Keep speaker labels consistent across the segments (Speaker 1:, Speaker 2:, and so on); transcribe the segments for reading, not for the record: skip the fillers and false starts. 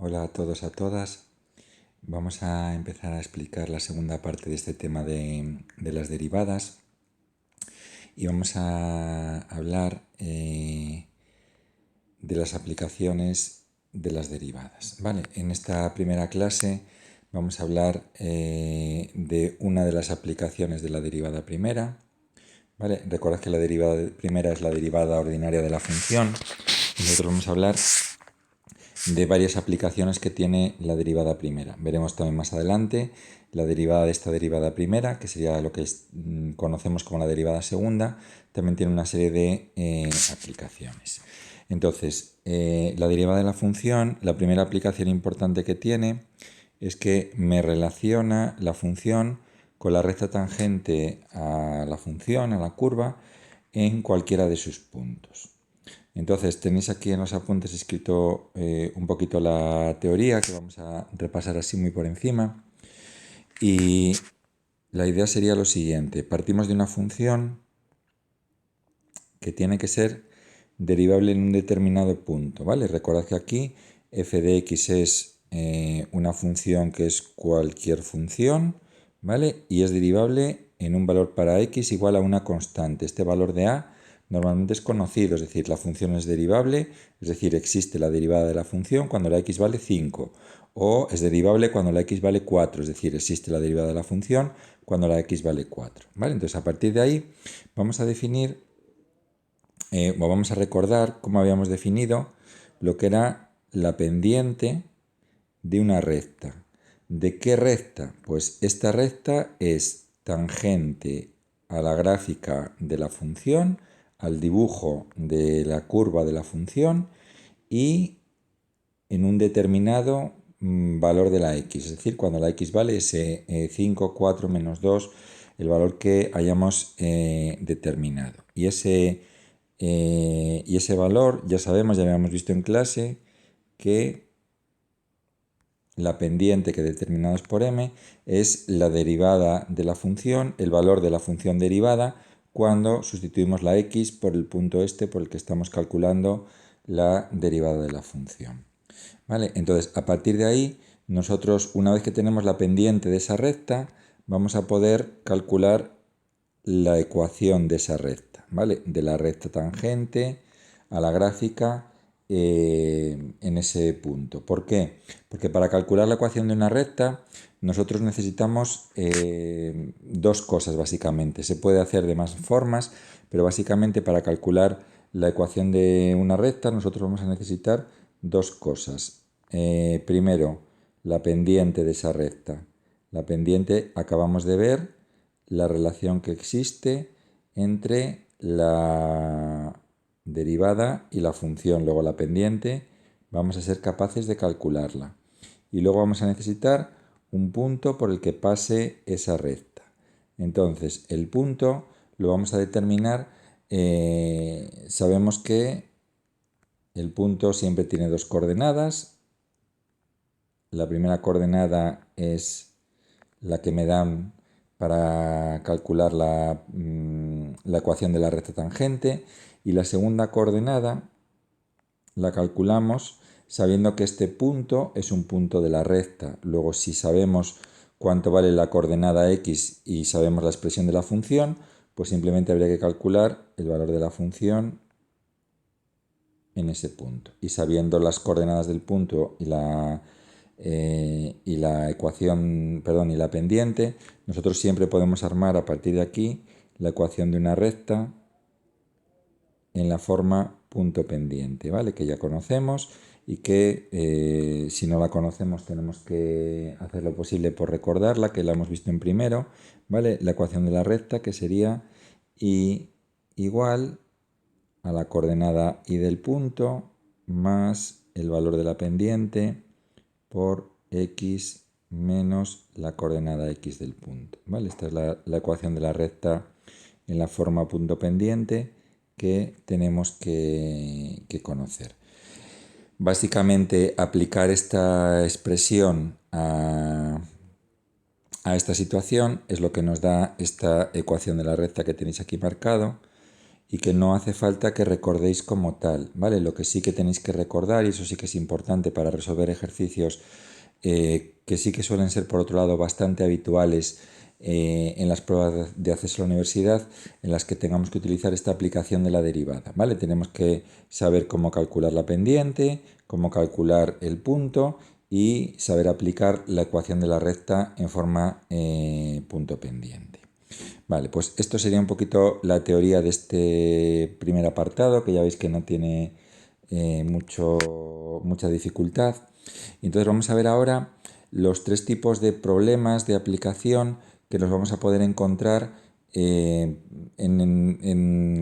Speaker 1: Hola a todos, a todas. Vamos a empezar a explicar la segunda parte de este tema de las derivadas y vamos a hablar de las aplicaciones de las derivadas. Vale, en esta primera clase vamos a hablar de una de las aplicaciones de la derivada primera. Vale, recordad que la derivada primera es la derivada ordinaria de la función. Y nosotros vamos a hablar de varias aplicaciones que tiene la derivada primera. Veremos también más adelante la derivada de esta derivada primera, que sería lo que conocemos como la derivada segunda, también tiene una serie de aplicaciones. Entonces, la derivada de la función, la primera aplicación importante que tiene es que me relaciona la función con la recta tangente a la función, a la curva, en cualquiera de sus puntos. Entonces tenéis aquí en los apuntes escrito un poquito la teoría que vamos a repasar así muy por encima. Y la idea sería lo siguiente. Partimos de una función que tiene que ser derivable en un determinado punto, ¿vale? Recordad que aquí f de x es una función que es cualquier función, ¿vale? Y es derivable en un valor para x igual a una constante. Este valor de a normalmente es conocido, es decir, la función es derivable, es decir, existe la derivada de la función cuando la x vale 5, o es derivable cuando la x vale 4, es decir, existe la derivada de la función cuando la x vale 4, ¿vale? Entonces, a partir de ahí vamos a definir vamos a recordar cómo habíamos definido lo que era la pendiente de una recta. ¿De qué recta? Pues esta recta es tangente a la gráfica de la función, al dibujo de la curva de la función y en un determinado valor de la x, es decir, cuando la x vale ese 5, 4, menos 2, el valor que hayamos determinado. Y ese valor, ya sabemos, ya habíamos visto en clase, que la pendiente que determinamos por m es la derivada de la función, el valor de la función derivada, cuando sustituimos la x por el punto este por el que estamos calculando la derivada de la función. ¿Vale? Entonces, a partir de ahí, nosotros, una vez que tenemos la pendiente de esa recta, vamos a poder calcular la ecuación de esa recta, ¿vale? De la recta tangente a la gráfica en ese punto. ¿Por qué? Porque para calcular la ecuación de una recta, nosotros necesitamos dos cosas básicamente. Se puede hacer de más formas, pero básicamente para calcular la ecuación de una recta, nosotros vamos a necesitar dos cosas. Primero, la pendiente de esa recta. La pendiente acabamos de ver la relación que existe entre la derivada y la función, luego la pendiente, vamos a ser capaces de calcularla. Y luego vamos a necesitar un punto por el que pase esa recta. Entonces, el punto lo vamos a determinar, sabemos que el punto siempre tiene dos coordenadas. La primera coordenada es la que me dan para calcular la ecuación de la recta tangente, y la segunda coordenada la calculamos sabiendo que este punto es un punto de la recta. Luego, si sabemos cuánto vale la coordenada x y sabemos la expresión de la función, pues simplemente habría que calcular el valor de la función en ese punto. Y sabiendo las coordenadas del punto y la ecuación, perdón, y la pendiente, nosotros siempre podemos armar a partir de aquí la ecuación de una recta en la forma punto pendiente, ¿vale? Que ya conocemos y que si no la conocemos tenemos que hacer lo posible por recordarla, que la hemos visto en primero, ¿vale? La ecuación de la recta, que sería y igual a la coordenada y del punto más el valor de la pendiente por x menos la coordenada x del punto, ¿vale? Esta es la ecuación de la recta en la forma punto pendiente que tenemos que conocer. Básicamente, aplicar esta expresión a esta situación es lo que nos da esta ecuación de la recta que tenéis aquí marcado, y que no hace falta que recordéis como tal, ¿vale? Lo que sí que tenéis que recordar, y eso sí que es importante para resolver ejercicios que sí que suelen ser, por otro lado, bastante habituales en las pruebas de acceso a la universidad, en las que tengamos que utilizar esta aplicación de la derivada, ¿vale? Tenemos que saber cómo calcular la pendiente, cómo calcular el punto y saber aplicar la ecuación de la recta en forma punto pendiente. Vale, pues esto sería un poquito la teoría de este primer apartado, que ya veis que no tiene mucha dificultad. Y entonces vamos a ver ahora los tres tipos de problemas de aplicación que nos vamos a poder encontrar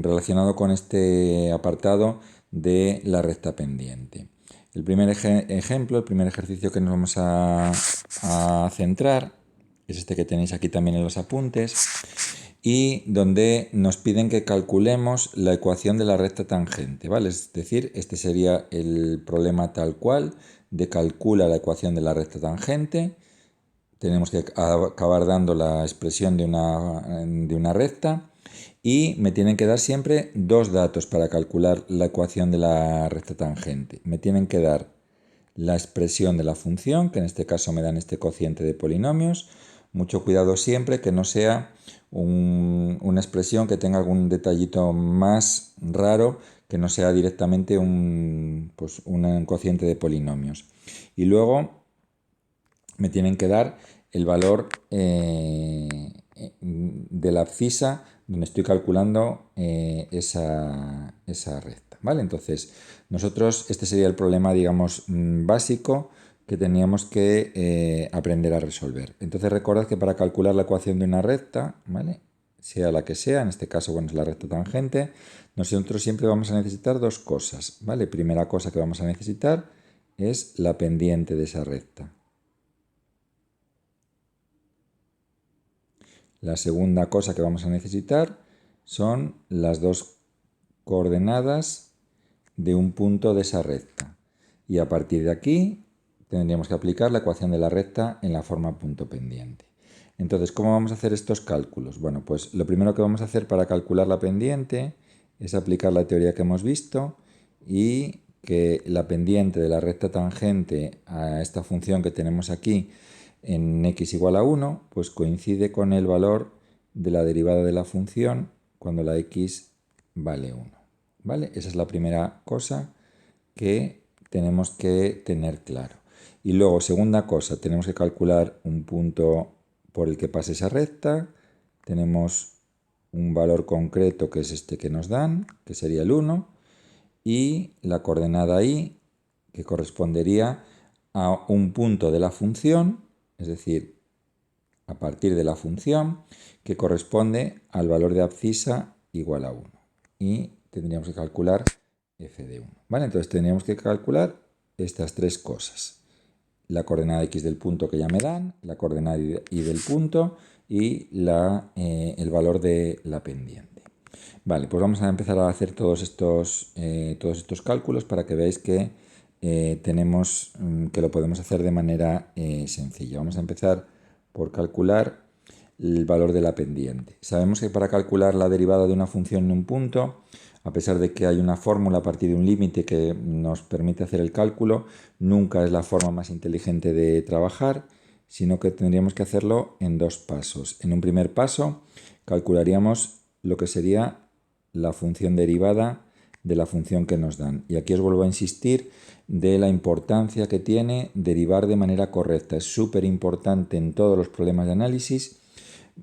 Speaker 1: relacionado con este apartado de la recta pendiente. El primer ejemplo, el primer ejercicio que nos vamos a centrar es este que tenéis aquí también en los apuntes, y donde nos piden que calculemos la ecuación de la recta tangente, ¿vale? Es decir, este sería el problema tal cual de calcula la ecuación de la recta tangente. Tenemos que acabar dando la expresión de una recta y me tienen que dar siempre dos datos para calcular la ecuación de la recta tangente. Me tienen que dar la expresión de la función, que en este caso me dan este cociente de polinomios. Mucho cuidado siempre que no sea una expresión que tenga algún detallito más raro, que no sea directamente un cociente de polinomios. Y luego me tienen que dar el valor de la abscisa donde estoy calculando esa recta, ¿vale? Entonces, nosotros, este sería el problema, digamos, básico que teníamos que aprender a resolver. Entonces, recordad que para calcular la ecuación de una recta, ¿vale? Sea la que sea, en este caso, bueno, es la recta tangente, nosotros siempre vamos a necesitar dos cosas, ¿vale? Primera cosa que vamos a necesitar es la pendiente de esa recta. La segunda cosa que vamos a necesitar son las dos coordenadas de un punto de esa recta. Y a partir de aquí tendríamos que aplicar la ecuación de la recta en la forma punto pendiente. Entonces, ¿cómo vamos a hacer estos cálculos? Bueno, pues lo primero que vamos a hacer para calcular la pendiente es aplicar la teoría que hemos visto y que la pendiente de la recta tangente a esta función que tenemos aquí en x igual a 1, pues coincide con el valor de la derivada de la función cuando la x vale 1. ¿Vale? Esa es la primera cosa que tenemos que tener claro. Y luego, segunda cosa, tenemos que calcular un punto por el que pase esa recta. Tenemos un valor concreto que es este que nos dan, que sería el 1, y la coordenada y, que correspondería a un punto de la función, es decir, a partir de la función, que corresponde al valor de abscisa igual a 1. Y tendríamos que calcular f de 1. ¿Vale? Entonces tendríamos que calcular estas tres cosas. La coordenada x del punto que ya me dan, la coordenada y del punto y el valor de la pendiente. Vale, pues vamos a empezar a hacer todos estos cálculos para que veáis que que lo podemos hacer de manera sencilla. Vamos a empezar por calcular el valor de la pendiente. Sabemos que para calcular la derivada de una función en un punto, a pesar de que hay una fórmula a partir de un límite que nos permite hacer el cálculo, nunca es la forma más inteligente de trabajar, sino que tendríamos que hacerlo en dos pasos. En un primer paso, calcularíamos lo que sería la función derivada de la función que nos dan. Y aquí os vuelvo a insistir de la importancia que tiene derivar de manera correcta. Es súper importante en todos los problemas de análisis,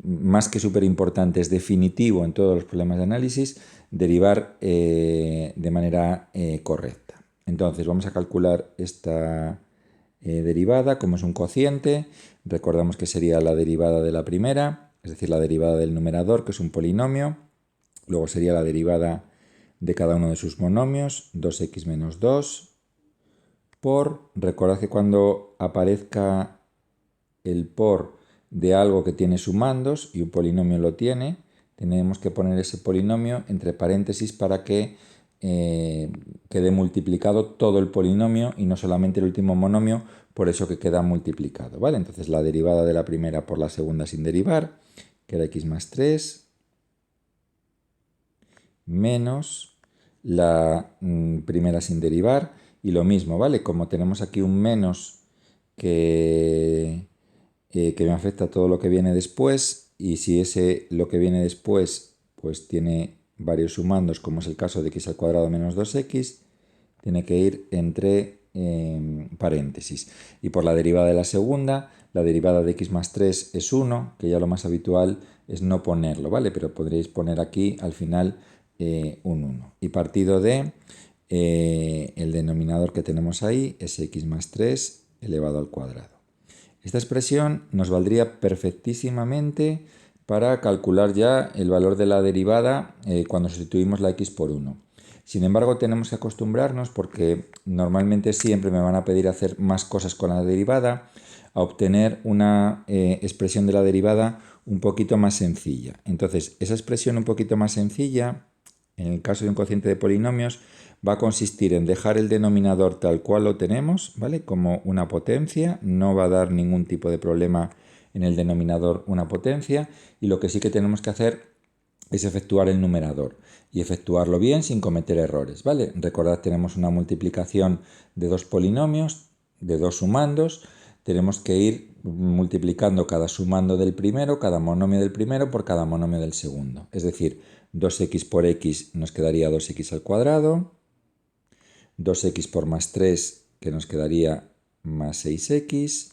Speaker 1: más que súper importante, es definitivo en todos los problemas de análisis, derivar de manera correcta. Entonces vamos a calcular esta derivada, como es un cociente, recordamos que sería la derivada de la primera, es decir, la derivada del numerador, que es un polinomio, luego sería la derivada de cada uno de sus monomios, 2x menos 2, por, recordad que cuando aparezca el por de algo que tiene sumandos y un polinomio lo tiene, tenemos que poner ese polinomio entre paréntesis para que quede multiplicado todo el polinomio y no solamente el último monomio, por eso que queda multiplicado, ¿vale? Entonces la derivada de la primera por la segunda sin derivar, queda x más 3, menos la primera sin derivar. Y lo mismo, ¿vale? Como tenemos aquí un menos que me afecta a todo lo que viene después, y si ese lo que viene después pues tiene varios sumandos, como es el caso de x al cuadrado menos 2x, tiene que ir entre paréntesis. Y por la derivada de la segunda, la derivada de x más 3 es 1, que ya lo más habitual es no ponerlo, ¿vale? Pero podréis poner aquí al final un 1. Y partido de el denominador que tenemos ahí es x más 3 elevado al cuadrado. Esta expresión nos valdría perfectísimamente para calcular ya el valor de la derivada cuando sustituimos la x por 1. Sin embargo, tenemos que acostumbrarnos, porque normalmente siempre me van a pedir hacer más cosas con la derivada, a obtener una expresión de la derivada un poquito más sencilla. Entonces, esa expresión un poquito más sencilla, en el caso de un cociente de polinomios, va a consistir en dejar el denominador tal cual lo tenemos, ¿vale? Como una potencia, no va a dar ningún tipo de problema en el denominador una potencia, y lo que sí que tenemos que hacer es efectuar el numerador, y efectuarlo bien sin cometer errores, ¿vale? Recordad, tenemos una multiplicación de dos polinomios, de dos sumandos, tenemos que ir multiplicando cada sumando del primero, cada monomio del primero por cada monomio del segundo. Es decir, 2x por x nos quedaría 2x al cuadrado, 2x por más 3, que nos quedaría más 6x,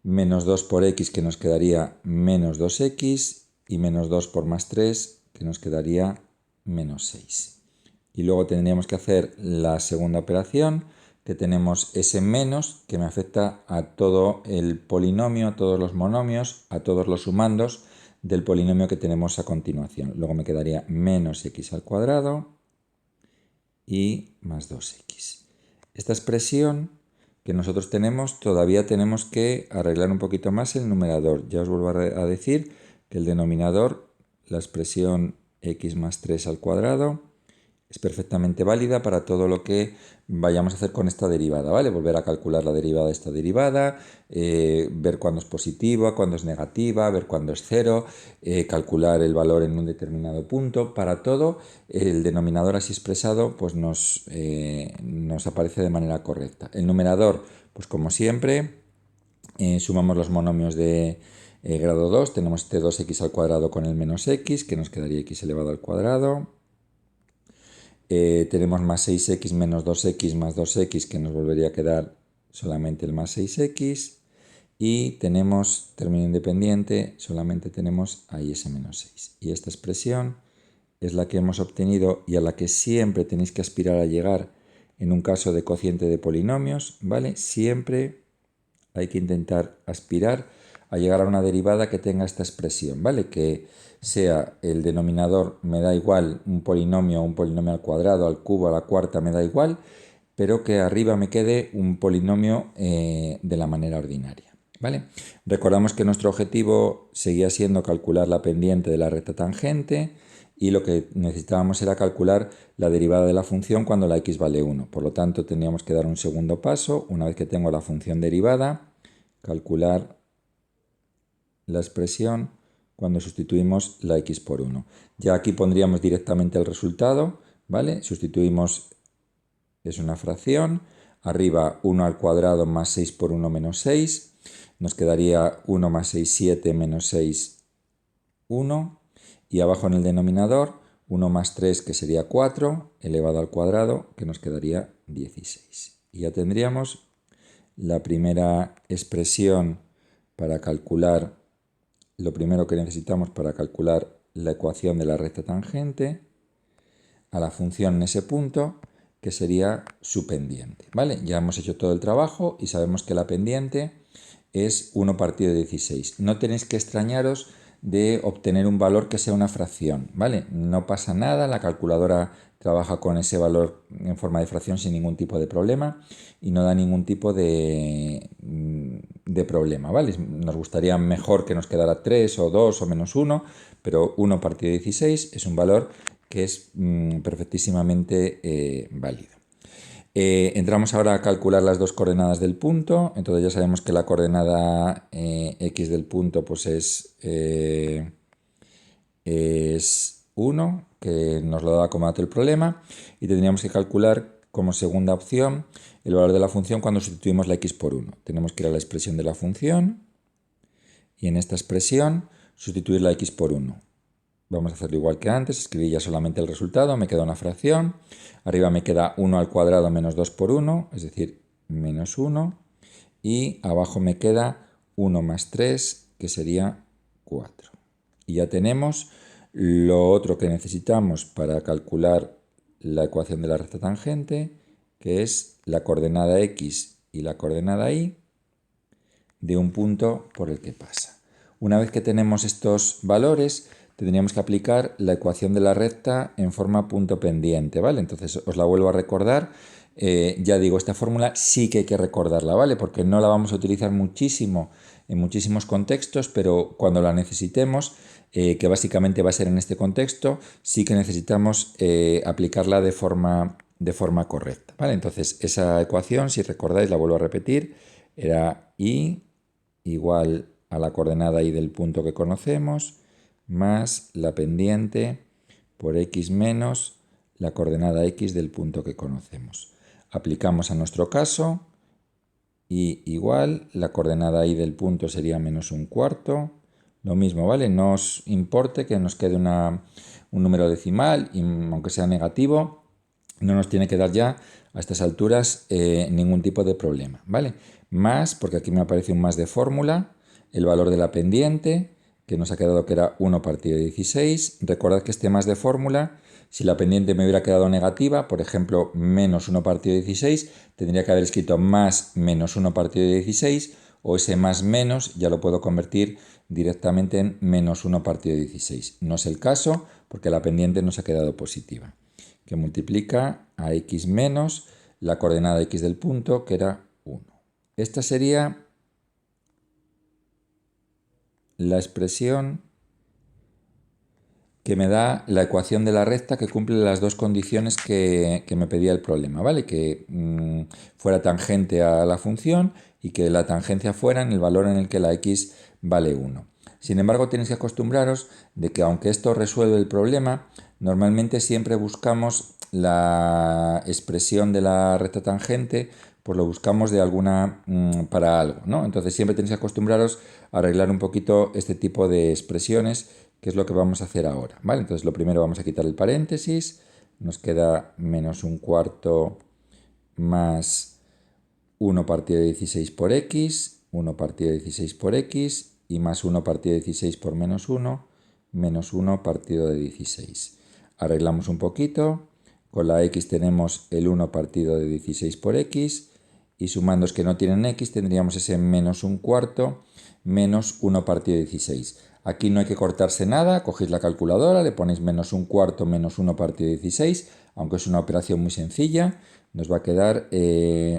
Speaker 1: menos 2 por x, que nos quedaría menos 2x, y menos 2 por más 3, que nos quedaría menos 6. Y luego tendríamos que hacer la segunda operación, que tenemos ese menos, que me afecta a todo el polinomio, a todos los monomios, a todos los sumandos del polinomio que tenemos a continuación. Luego me quedaría menos x al cuadrado y más 2x. Esta expresión que nosotros tenemos, todavía tenemos que arreglar un poquito más el numerador. Ya os vuelvo a decir que el denominador, la expresión x más 3 al cuadrado, es perfectamente válida para todo lo que vayamos a hacer con esta derivada, ¿vale? Volver a calcular la derivada de esta derivada, ver cuándo es positiva, cuándo es negativa, ver cuándo es cero, calcular el valor en un determinado punto. Para todo, el denominador así expresado pues nos aparece de manera correcta. El numerador, pues como siempre, sumamos los monomios de grado 2, tenemos este 2x al cuadrado con el menos x, que nos quedaría x elevado al cuadrado. Tenemos más 6x menos 2x más 2x, que nos volvería a quedar solamente el más 6x. Y tenemos término independiente, solamente tenemos ahí ese menos 6. Y esta expresión es la que hemos obtenido y a la que siempre tenéis que aspirar a llegar en un caso de cociente de polinomios, ¿vale? Siempre hay que intentar aspirar a llegar a una derivada que tenga esta expresión, ¿vale? Que sea el denominador, me da igual, un polinomio al cuadrado, al cubo, a la cuarta, me da igual, pero que arriba me quede un polinomio de la manera ordinaria, ¿vale? Recordamos que nuestro objetivo seguía siendo calcular la pendiente de la recta tangente, y lo que necesitábamos era calcular la derivada de la función cuando la x vale 1. Por lo tanto, tendríamos que dar un segundo paso. Una vez que tengo la función derivada, calcular la expresión cuando sustituimos la x por 1. Ya aquí pondríamos directamente el resultado, ¿vale? Sustituimos, es una fracción, arriba 1 al cuadrado más 6 por 1 menos 6, nos quedaría 1 más 6, 7 menos 6, 1, y abajo en el denominador 1 más 3, que sería 4, elevado al cuadrado, que nos quedaría 16. Y ya tendríamos la primera expresión para calcular, lo primero que necesitamos para calcular la ecuación de la recta tangente a la función en ese punto, que sería su pendiente, ¿vale? Ya hemos hecho todo el trabajo y sabemos que la pendiente es 1 partido de 16. No tenéis que extrañaros de obtener un valor que sea una fracción, ¿vale? No pasa nada, la calculadora trabaja con ese valor en forma de fracción sin ningún tipo de problema y no da ningún tipo de problema, ¿vale? Nos gustaría mejor que nos quedara 3 o 2 o menos 1, pero 1 partido de 16 es un valor que es perfectísimamente válido. Entramos ahora a calcular las dos coordenadas del punto. Entonces ya sabemos que la coordenada x del punto pues es 1, que nos lo da como dato el problema, y tendríamos que calcular como segunda opción el valor de la función cuando sustituimos la x por 1. Tenemos que ir a la expresión de la función y en esta expresión sustituir la x por 1. Vamos a hacerlo igual que antes, escribí ya solamente el resultado, me queda una fracción, arriba me queda 1 al cuadrado menos 2 por 1, es decir, menos 1, y abajo me queda 1 más 3, que sería 4. Y ya tenemos lo otro que necesitamos para calcular la ecuación de la recta tangente, que es la coordenada x y la coordenada y de un punto por el que pasa. Una vez que tenemos estos valores, tendríamos que aplicar la ecuación de la recta en forma punto pendiente, ¿vale? Entonces os la vuelvo a recordar. Ya digo, esta fórmula sí que hay que recordarla, ¿vale? Porque no la vamos a utilizar muchísimo en muchísimos contextos, pero cuando la necesitemos, que básicamente va a ser en este contexto, sí que necesitamos aplicarla de forma correcta, ¿vale? Entonces esa ecuación, si recordáis, la vuelvo a repetir, era y igual a la coordenada y del punto que conocemos, más la pendiente por x menos la coordenada x del punto que conocemos. Aplicamos a nuestro caso y igual la coordenada y del punto sería menos un cuarto. Lo mismo, ¿vale? No os importe que nos quede un número decimal, y aunque sea negativo, no nos tiene que dar ya a estas alturas ningún tipo de problema, ¿vale? Más, porque aquí me aparece un más de fórmula, el valor de la pendiente, que nos ha quedado que era 1 partido de 16. Recordad que este más de fórmula, si la pendiente me hubiera quedado negativa, por ejemplo, menos 1 partido de 16, tendría que haber escrito más menos 1 partido de 16, o ese más menos ya lo puedo convertir directamente en menos 1 partido de 16. No es el caso, porque la pendiente nos ha quedado positiva, que multiplica a x menos la coordenada x del punto, que era 1. Esta sería la expresión que me da la ecuación de la recta que cumple las dos condiciones que me pedía el problema, ¿vale? Que fuera tangente a la función y que la tangencia fuera en el valor en el que la x vale 1. Sin embargo, tenéis que acostumbraros de que aunque esto resuelve el problema, normalmente siempre buscamos la expresión de la recta tangente, pues lo buscamos de alguna para algo, ¿no? Entonces siempre tenéis que acostumbraros a arreglar un poquito este tipo de expresiones, que es lo que vamos a hacer ahora, ¿vale? Entonces lo primero vamos a quitar el paréntesis, nos queda menos un cuarto más 1 partido de 16 por x, 1 partido de 16 por x, y más 1 partido de 16 por menos 1, menos 1 partido de 16. Arreglamos un poquito, con la x tenemos el 1 partido de 16 por x, y sumando los que no tienen x tendríamos ese menos un cuarto menos 1 partido de 16. Aquí no hay que cortarse nada, cogéis la calculadora, le ponéis menos un cuarto menos 1 partido de 16, aunque es una operación muy sencilla, nos va a quedar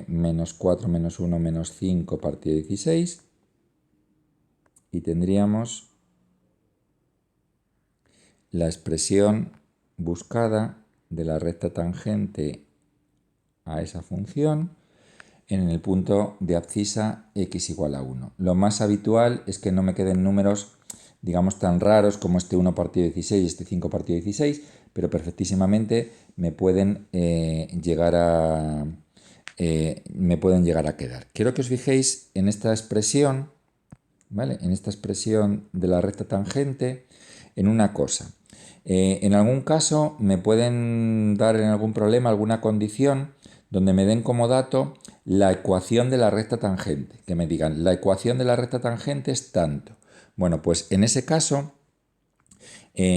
Speaker 1: menos 4 menos 1 menos 5 partido de 16, y tendríamos la expresión buscada de la recta tangente a esa función en el punto de abscisa x igual a 1. Lo más habitual es que no me queden números, digamos, tan raros como este 1 partido de 16 y este 5 partido de 16, pero perfectísimamente me pueden llegar a quedar. Quiero que os fijéis en esta expresión, ¿vale? En esta expresión de la recta tangente, en una cosa. En algún caso me pueden dar en algún problema alguna condición donde me den como dato la ecuación de la recta tangente, que me digan la ecuación de la recta tangente es tanto. Bueno, pues en ese caso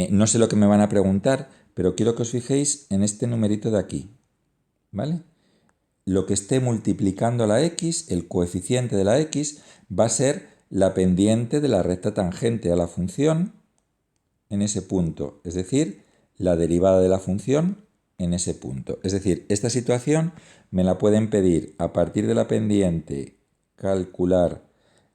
Speaker 1: no sé lo que me van a preguntar, pero quiero que os fijéis en este numerito de aquí, ¿vale? Lo que esté multiplicando la x, el coeficiente de la x, va a ser la pendiente de la recta tangente a la función en ese punto, es decir, la derivada de la función en ese punto. Es decir, esta situación me la pueden pedir a partir de la pendiente calcular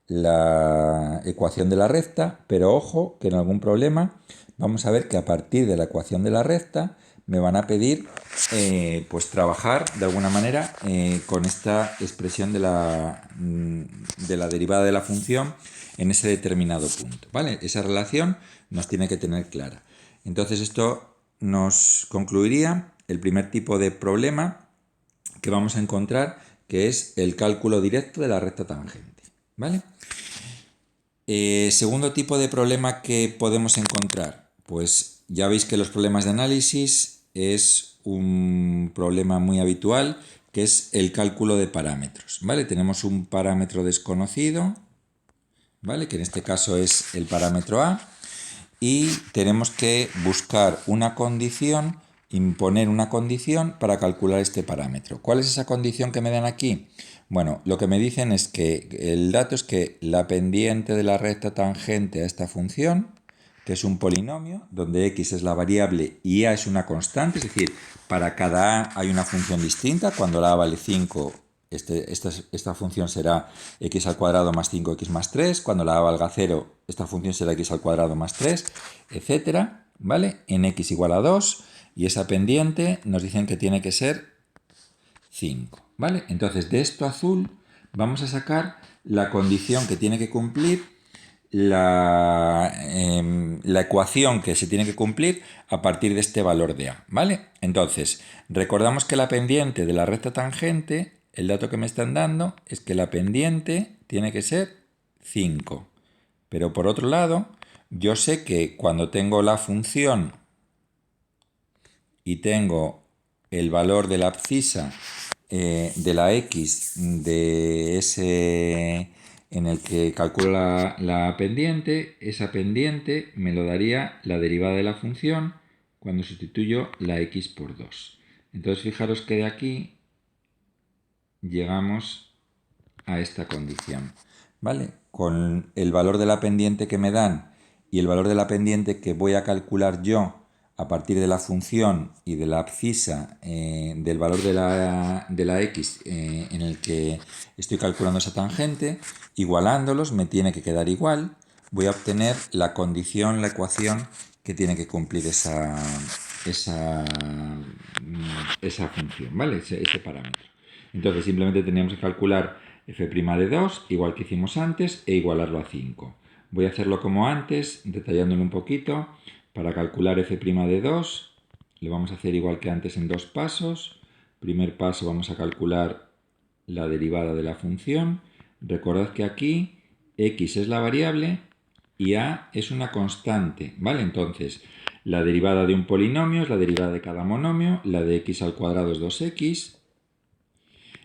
Speaker 1: la ecuación de la recta, pero ojo que en algún problema vamos a ver que a partir de la ecuación de la recta me van a pedir pues trabajar de alguna manera con esta expresión de la derivada de la función en ese determinado punto, ¿vale? Esa relación nos tiene que tener clara. Entonces esto nos concluiría el primer tipo de problema que vamos a encontrar, que es el cálculo directo de la recta tangente, ¿vale? Segundo tipo de problema que podemos encontrar, pues ya veis que los problemas de análisis es un problema muy habitual, que es el cálculo de parámetros, ¿vale? Tenemos un parámetro desconocido, ¿vale? Que en este caso es el parámetro A, y tenemos que buscar una condición, imponer una condición para calcular este parámetro. ¿Cuál es esa condición que me dan aquí? Bueno, lo que me dicen es que el dato es que la pendiente de la recta tangente a esta función, que es un polinomio, donde x es la variable y a es una constante, es decir, para cada a hay una función distinta. Cuando la a vale 5, esta función será x al cuadrado más 5x más 3. Cuando la a valga 0, esta función será x al cuadrado más 3, etcétera, ¿vale? En x igual a 2, y esa pendiente nos dicen que tiene que ser 5, ¿vale? Entonces, de esto azul vamos a sacar la condición que tiene que cumplir la ecuación que se tiene que cumplir a partir de este valor de a, ¿vale? Entonces, recordamos que la pendiente de la recta tangente, el dato que me están dando es que la pendiente tiene que ser 5. Pero por otro lado, yo sé que cuando tengo la función y tengo el valor de la abscisa de la x de ese en el que calculo la pendiente, esa pendiente me lo daría la derivada de la función cuando sustituyo la x por 2. Entonces fijaros que de aquí llegamos a esta condición, ¿vale? Con el valor de la pendiente que me dan y el valor de la pendiente que voy a calcular yo a partir de la función y de la abscisa del valor de la x en el que estoy calculando esa tangente, igualándolos me tiene que quedar igual. Voy a obtener la condición, la ecuación que tiene que cumplir esa función, ¿vale? Ese parámetro. Entonces simplemente teníamos que calcular f' de 2, igual que hicimos antes, e igualarlo a 5. Voy a hacerlo como antes, detallándolo un poquito. Para calcular f' de 2, lo vamos a hacer igual que antes en dos pasos. Primer paso, vamos a calcular la derivada de la función. Recordad que aquí x es la variable y a es una constante, ¿vale? Entonces, la derivada de un polinomio es la derivada de cada monomio, la de x al cuadrado es 2x,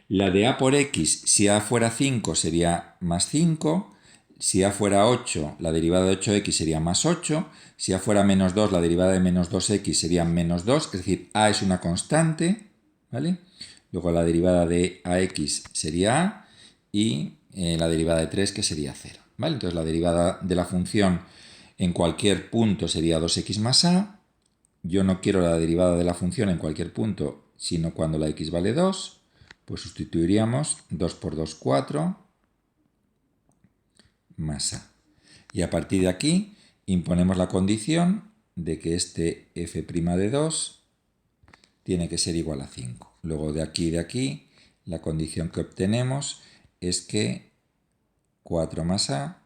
Speaker 1: la de a por x, si a fuera 5 sería más 5, si a fuera 8, la derivada de 8x sería más 8, si a fuera menos 2, la derivada de menos 2x sería menos 2, es decir, a es una constante, ¿vale? Luego la derivada de ax sería a y la derivada de 3 que sería 0, ¿vale? Entonces la derivada de la función en cualquier punto sería 2x más a. Yo no quiero la derivada de la función en cualquier punto, sino cuando la x vale 2, pues sustituiríamos 2 por 2, 4, más a. Y a partir de aquí imponemos la condición de que este f' de 2 tiene que ser igual a 5. Luego de aquí, la condición que obtenemos es que 4 más a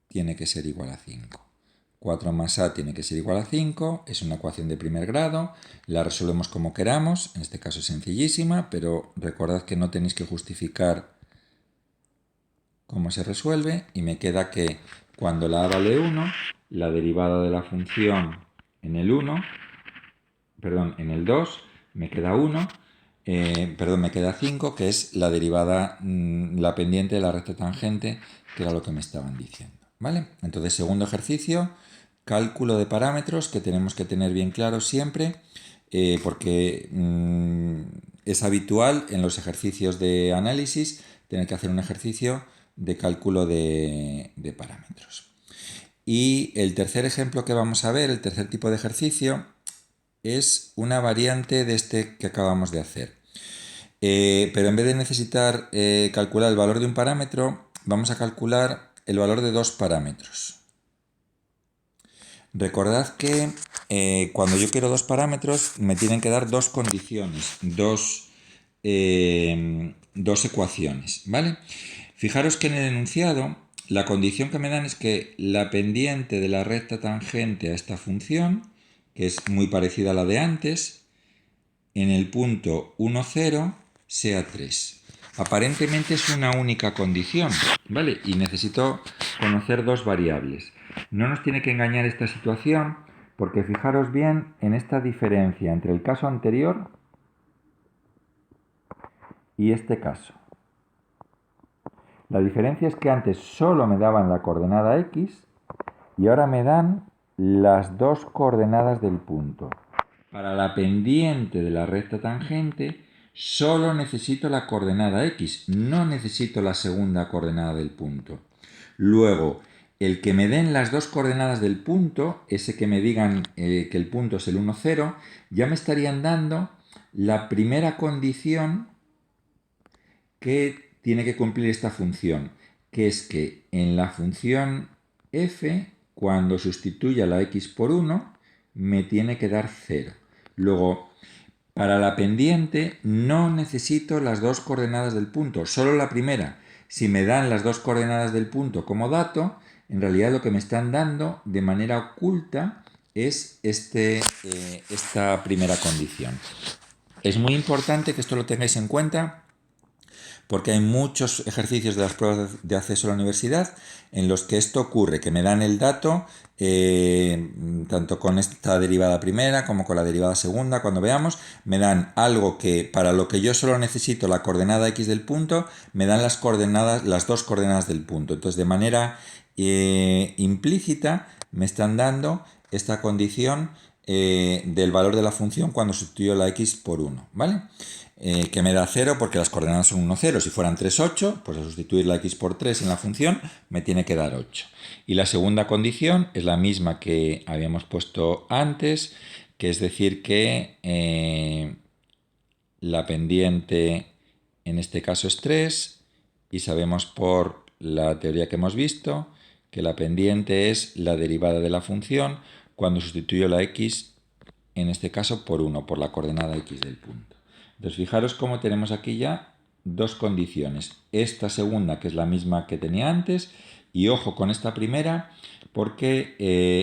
Speaker 1: tiene que ser igual a 5. 4 más a tiene que ser igual a 5, es una ecuación de primer grado, la resolvemos como queramos, en este caso es sencillísima, pero recordad que no tenéis que justificar cómo se resuelve, y me queda que cuando la a vale 1, la derivada de la función en el 1, perdón, en el 2, me queda 1, me queda 5, que es la derivada, la pendiente de la recta tangente, que era lo que me estaban diciendo, ¿vale? Entonces, segundo ejercicio, cálculo de parámetros, que tenemos que tener bien claro siempre, porque es habitual en los ejercicios de análisis tener que hacer un ejercicio de cálculo de parámetros. Y el tercer ejemplo que vamos a ver, el tercer tipo de ejercicio, es una variante de este que acabamos de hacer. Pero en vez de necesitar calcular el valor de un parámetro, vamos a calcular el valor de dos parámetros. Recordad que cuando yo quiero dos parámetros me tienen que dar dos condiciones, dos ecuaciones, ¿vale? Fijaros que en el enunciado la condición que me dan es que la pendiente de la recta tangente a esta función que es muy parecida a la de antes, en el punto 1, 0 sea 3. Aparentemente es una única condición, ¿vale? Y necesito conocer dos variables. No nos tiene que engañar esta situación, porque fijaros bien en esta diferencia entre el caso anterior y este caso. La diferencia es que antes solo me daban la coordenada x y ahora me dan las dos coordenadas del punto. Para la pendiente de la recta tangente solo necesito la coordenada x, no necesito la segunda coordenada del punto. Luego, el que me den las dos coordenadas del punto, ese que me digan que el punto es el 1, 0, ya me estarían dando la primera condición que tiene que cumplir esta función, que es que en la función f, cuando sustituya la x por 1, me tiene que dar 0. Luego, para la pendiente no necesito las dos coordenadas del punto, solo la primera. Si me dan las dos coordenadas del punto como dato, en realidad lo que me están dando de manera oculta es esta primera condición. Es muy importante que esto lo tengáis en cuenta, porque hay muchos ejercicios de las pruebas de acceso a la universidad en los que esto ocurre, que me dan el dato tanto con esta derivada primera como con la derivada segunda. Cuando veamos, me dan algo que para lo que yo solo necesito la coordenada x del punto, me dan las dos coordenadas del punto. Entonces, de manera implícita, me están dando esta condición del valor de la función cuando sustituyo la x por 1, ¿vale? Que me da 0 porque las coordenadas son 1, 0. Si fueran 3, 8, pues al sustituir la x por 3 en la función me tiene que dar 8. Y la segunda condición es la misma que habíamos puesto antes, que es decir que la pendiente en este caso es 3 y sabemos por la teoría que hemos visto que la pendiente es la derivada de la función cuando sustituyo la x en este caso por 1, por la coordenada x del punto. Entonces fijaros cómo tenemos aquí ya dos condiciones. Esta segunda, que es la misma que tenía antes, y ojo con esta primera, porque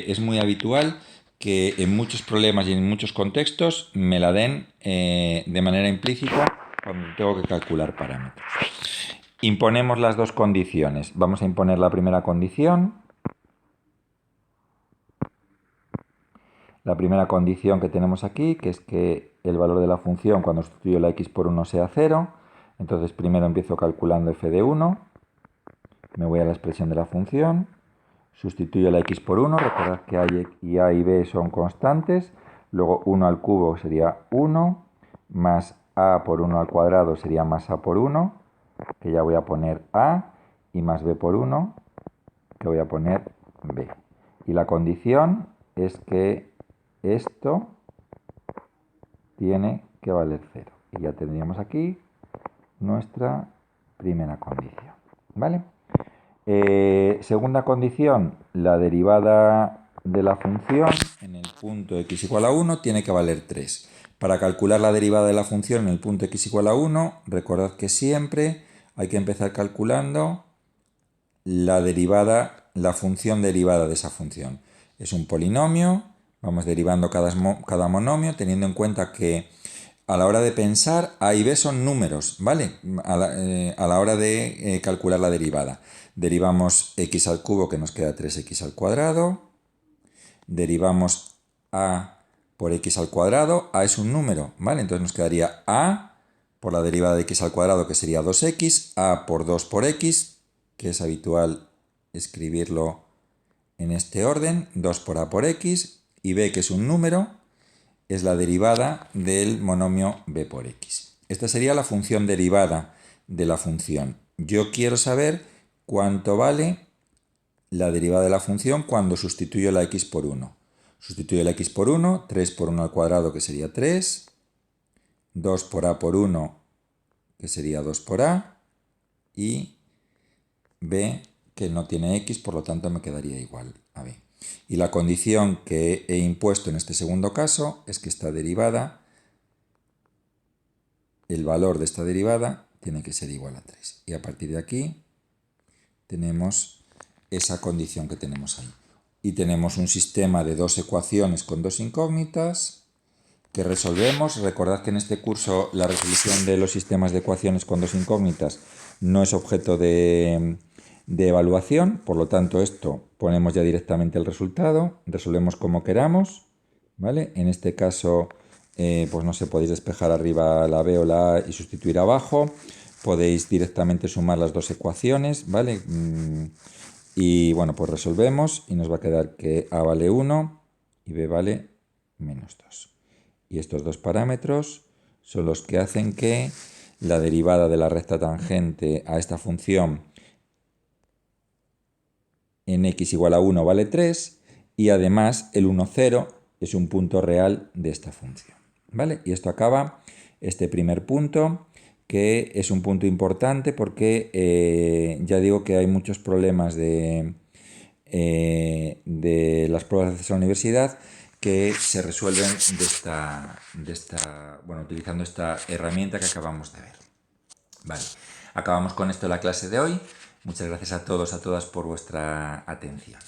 Speaker 1: es muy habitual que en muchos problemas y en muchos contextos me la den de manera implícita cuando tengo que calcular parámetros. Imponemos las dos condiciones. Vamos a imponer la primera condición. La primera condición que tenemos aquí, que es que el valor de la función cuando sustituyo la x por 1 sea 0. Entonces primero empiezo calculando f de 1. Me voy a la expresión de la función. Sustituyo la x por 1. Recordad que a y b son constantes. Luego 1 al cubo sería 1. Más a por 1 al cuadrado sería más a por 1. Que ya voy a poner a. Y más b por 1. Que voy a poner b. Y la condición es que esto tiene que valer 0. Y ya tendríamos aquí nuestra primera condición. ¿Vale? Segunda condición, la derivada de la función en el punto x igual a 1 tiene que valer 3. Para calcular la derivada de la función en el punto x igual a 1, recordad que siempre hay que empezar calculando la función derivada de esa función. Es un polinomio, vamos derivando cada monomio, teniendo en cuenta que a la hora de pensar, a y b son números, ¿vale? A la hora de calcular la derivada. Derivamos x al cubo, que nos queda 3x al cuadrado. Derivamos a por x al cuadrado. A es un número, ¿vale? Entonces nos quedaría a por la derivada de x al cuadrado, que sería 2x. A por 2 por x, que es habitual escribirlo en este orden. 2 por a por x. Y b, que es un número, es la derivada del monomio b por x. Esta sería la función derivada de la función. Yo quiero saber cuánto vale la derivada de la función cuando sustituyo la x por 1. Sustituyo la x por 1, 3 por 1 al cuadrado, que sería 3, 2 por a por 1, que sería 2 por a, y b, que no tiene x, por lo tanto me quedaría igual a b. Y la condición que he impuesto en este segundo caso es que esta derivada, el valor de esta derivada, tiene que ser igual a 3. Y a partir de aquí tenemos esa condición que tenemos ahí. y tenemos un sistema de dos ecuaciones con dos incógnitas que resolvemos. Recordad que en este curso la resolución de los sistemas de ecuaciones con dos incógnitas no es objeto de evaluación, por lo tanto esto ponemos ya directamente el resultado, resolvemos como queramos, ¿vale? En este caso, pues no sé, podéis despejar arriba la B o la A y sustituir abajo, podéis directamente sumar las dos ecuaciones, ¿vale? Y bueno, pues resolvemos y nos va a quedar que A vale 1 y B vale menos 2. Y estos dos parámetros son los que hacen que la derivada de la recta tangente a esta función en x igual a 1 vale 3 y además el 1, 0 es un punto real de esta función. ¿Vale? Y esto acaba este primer punto, que es un punto importante porque ya digo que hay muchos problemas de las pruebas de acceso a la universidad que se resuelven utilizando esta herramienta que acabamos de ver. Vale, acabamos con esto la clase de hoy. Muchas gracias a todos, a todas por vuestra atención.